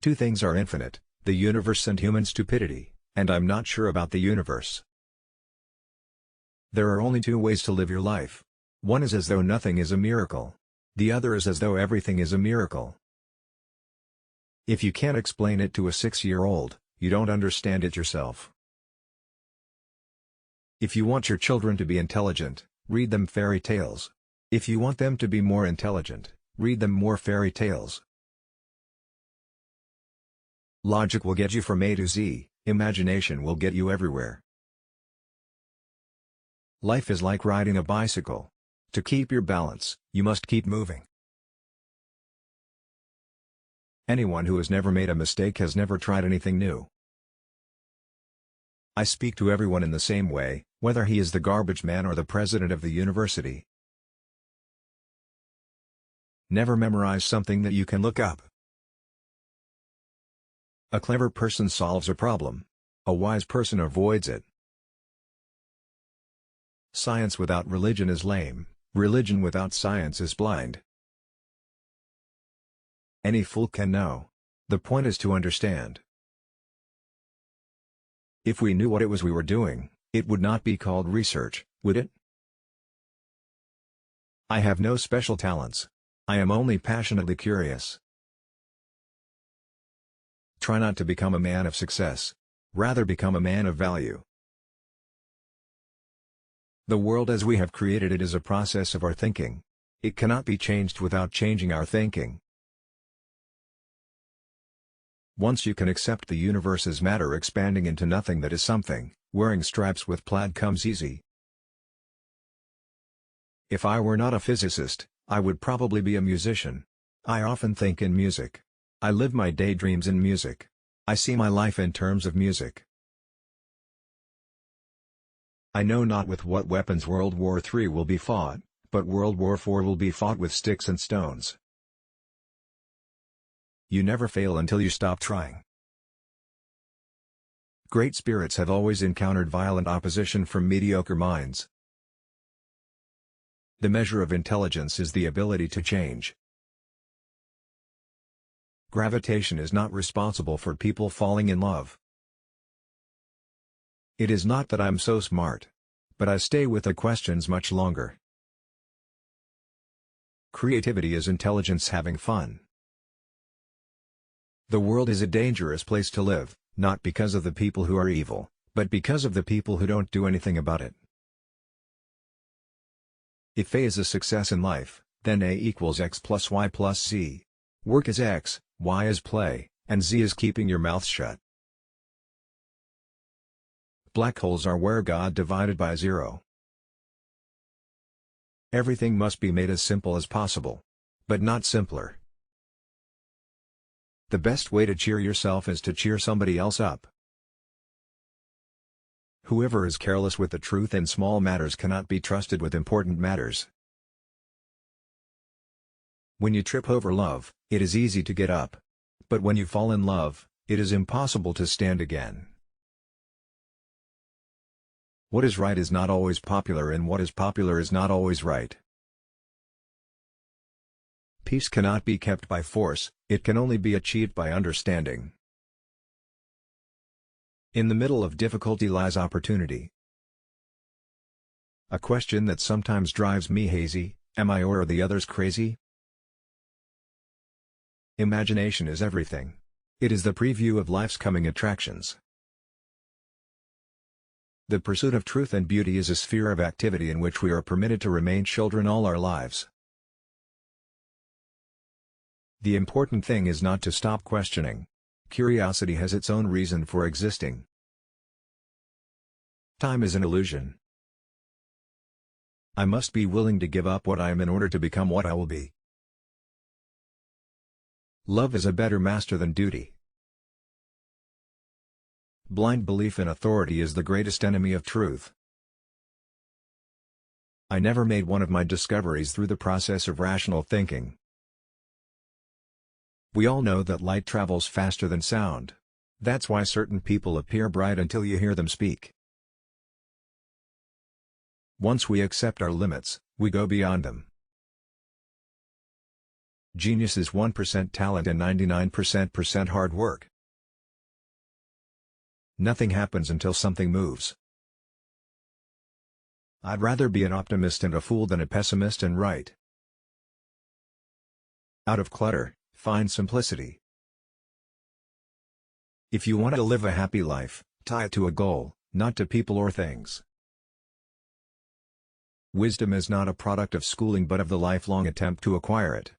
Two things are infinite, the universe and human stupidity, and I'm not sure about the universe. There are only two ways to live your life. One is as though nothing is a miracle. The other is as though everything is a miracle. If you can't explain it to a 6-year-old, you don't understand it yourself. If you want your children to be intelligent, read them fairy tales. If you want them to be more intelligent, read them more fairy tales. Logic will get you from A to Z, imagination will get you everywhere. Life is like riding a bicycle. To keep your balance, you must keep moving. Anyone who has never made a mistake has never tried anything new. I speak to everyone in the same way, whether he is the garbage man or the president of the university. Never memorize something that you can look up. A clever person solves a problem. A wise person avoids it. Science without religion is lame. Religion without science is blind. Any fool can know. The point is to understand. If we knew what it was we were doing, it would not be called research, would it? I have no special talents. I am only passionately curious. Try not to become a man of success. Rather become a man of value. The world as we have created it is a process of our thinking. It cannot be changed without changing our thinking. Once you can accept the universe as matter expanding into nothing that is something, wearing stripes with plaid comes easy. If I were not a physicist, I would probably be a musician. I often think in music. I live my daydreams in music. I see my life in terms of music. I know not with what weapons World War III will be fought, but World War IV will be fought with sticks and stones. You never fail until you stop trying. Great spirits have always encountered violent opposition from mediocre minds. The measure of intelligence is the ability to change. Gravitation is not responsible for people falling in love. It is not that I'm so smart. But I stay with the questions much longer. Creativity is intelligence having fun. The world is a dangerous place to live, not because of the people who are evil, but because of the people who don't do anything about it. If A is a success in life, then A equals X plus Y plus Z. Work is X, Y is play, and Z is keeping your mouth shut. Black holes are where God divided by zero. Everything must be made as simple as possible. But not simpler. The best way to cheer yourself is to cheer somebody else up. Whoever is careless with the truth in small matters cannot be trusted with important matters. When you trip over love, it is easy to get up. But when you fall in love, it is impossible to stand again. What is right is not always popular, and what is popular is not always right. Peace cannot be kept by force, it can only be achieved by understanding. In the middle of difficulty lies opportunity. A question that sometimes drives me hazy: am I or are the others crazy? Imagination is everything. It is the preview of life's coming attractions. The pursuit of truth and beauty is a sphere of activity in which we are permitted to remain children all our lives. The important thing is not to stop questioning. Curiosity has its own reason for existing. Time is an illusion. I must be willing to give up what I am in order to become what I will be. Love is a better master than duty. Blind belief in authority is the greatest enemy of truth. I never made one of my discoveries through the process of rational thinking. We all know that light travels faster than sound. That's why certain people appear bright until you hear them speak. Once we accept our limits, we go beyond them. Genius is 1% talent and 99% hard work. Nothing happens until something moves. I'd rather be an optimist and a fool than a pessimist and right. Out of clutter, find simplicity. If you want to live a happy life, tie it to a goal, not to people or things. Wisdom is not a product of schooling but of the lifelong attempt to acquire it.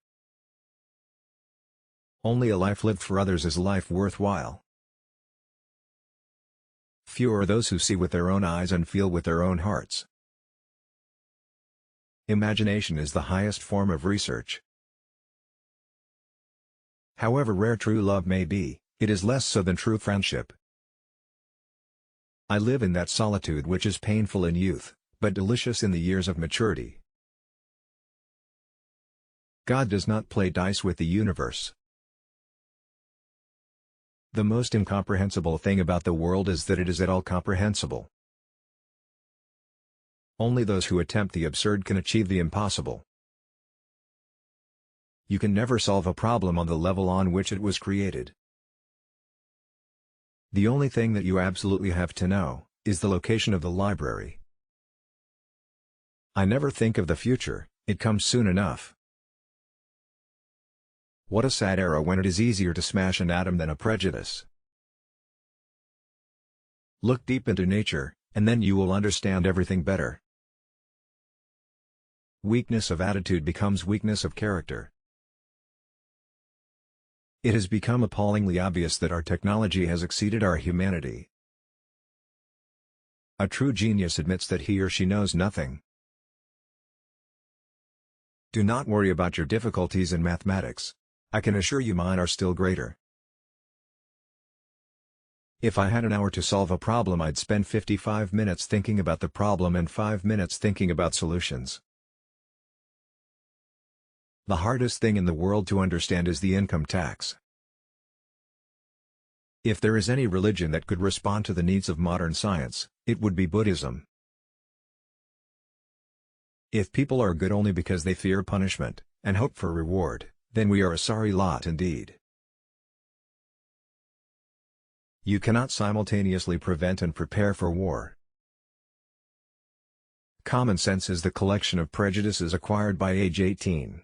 Only a life lived for others is a life worthwhile. Few are those who see with their own eyes and feel with their own hearts. Imagination is the highest form of research. However rare true love may be, it is less so than true friendship. I live in that solitude which is painful in youth, but delicious in the years of maturity. God does not play dice with the universe. The most incomprehensible thing about the world is that it is at all comprehensible. Only those who attempt the absurd can achieve the impossible. You can never solve a problem on the level on which it was created. The only thing that you absolutely have to know is the location of the library. I never think of the future, it comes soon enough. What a sad era when it is easier to smash an atom than a prejudice. Look deep into nature, and then you will understand everything better. Weakness of attitude becomes weakness of character. It has become appallingly obvious that our technology has exceeded our humanity. A true genius admits that he or she knows nothing. Do not worry about your difficulties in mathematics. I can assure you mine are still greater. If I had an hour to solve a problem, I'd spend 55 minutes thinking about the problem and 5 minutes thinking about solutions. The hardest thing in the world to understand is the income tax. If there is any religion that could respond to the needs of modern science, it would be Buddhism. If people are good only because they fear punishment, and hope for reward, then we are a sorry lot indeed. You cannot simultaneously prevent and prepare for war. Common sense is the collection of prejudices acquired by age 18.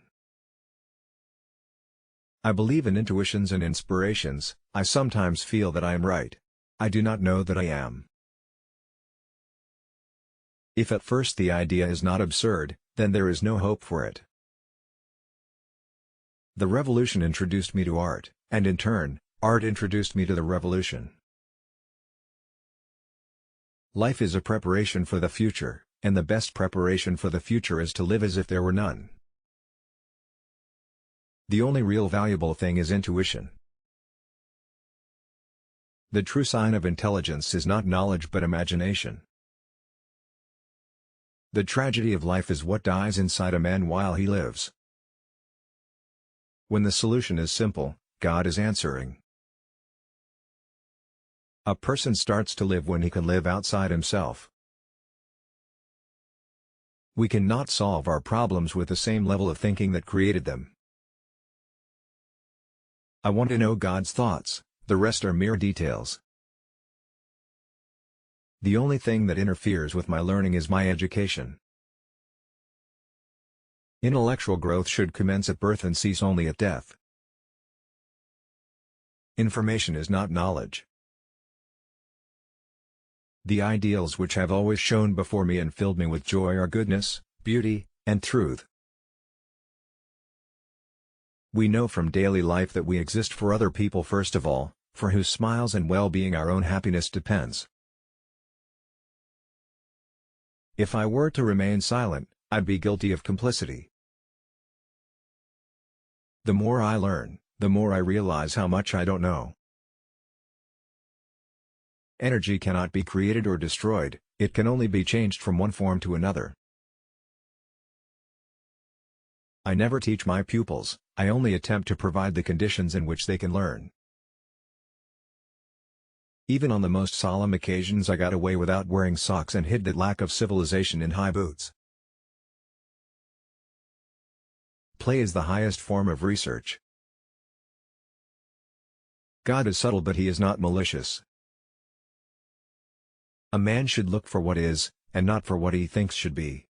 I believe in intuitions and inspirations. I sometimes feel that I am right. I do not know that I am. If at first the idea is not absurd, then there is no hope for it. The revolution introduced me to art, and in turn, art introduced me to the revolution. Life is a preparation for the future, and the best preparation for the future is to live as if there were none. The only real valuable thing is intuition. The true sign of intelligence is not knowledge but imagination. The tragedy of life is what dies inside a man while he lives. When the solution is simple, God is answering. A person starts to live when he can live outside himself. We cannot solve our problems with the same level of thinking that created them. I want to know God's thoughts, the rest are mere details. The only thing that interferes with my learning is my education. Intellectual growth should commence at birth and cease only at death. Information is not knowledge. The ideals which have always shone before me and filled me with joy are goodness, beauty, and truth. We know from daily life that we exist for other people first of all, for whose smiles and well-being our own happiness depends. If I were to remain silent, I'd be guilty of complicity. The more I learn, the more I realize how much I don't know. Energy cannot be created or destroyed, it can only be changed from one form to another. I never teach my pupils, I only attempt to provide the conditions in which they can learn. Even on the most solemn occasions I got away without wearing socks and hid that lack of civilization in high boots. Play is the highest form of research. God is subtle but he is not malicious. A man should look for what is, and not for what he thinks should be.